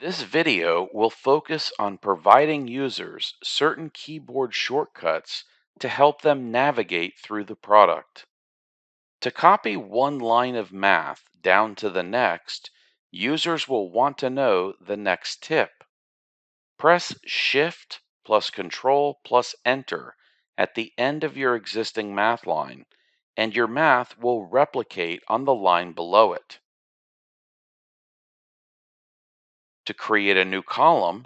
This video will focus on providing users certain keyboard shortcuts to help them navigate through the product. To copy one line of math down to the next, users will want to know the next tip. Press Shift plus Ctrl plus Enter at the end of your existing math line, and your math will replicate on the line below it. To create a new column,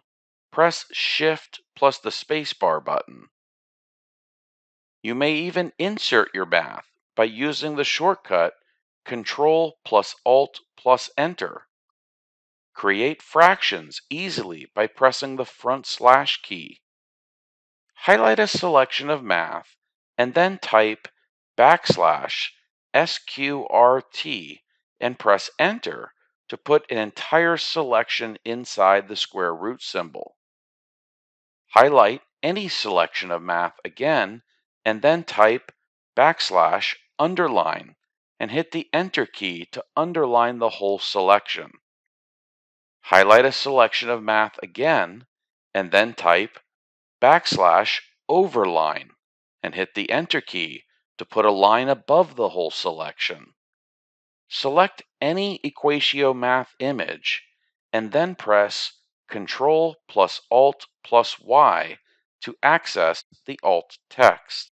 press Shift plus the spacebar button. You may even insert your math by using the shortcut Ctrl plus Alt plus Enter. Create fractions easily by pressing the front slash key. Highlight a selection of math and then type backslash sqrt and press Enter to put an entire selection inside the square root symbol. Highlight any selection of math again and then type backslash underline and hit the Enter key to underline the whole selection. Highlight a selection of math again and then type backslash overline and hit the Enter key to put a line above the whole selection. Select any Equatio Math image and then press Ctrl plus Alt plus Y to access the alt text.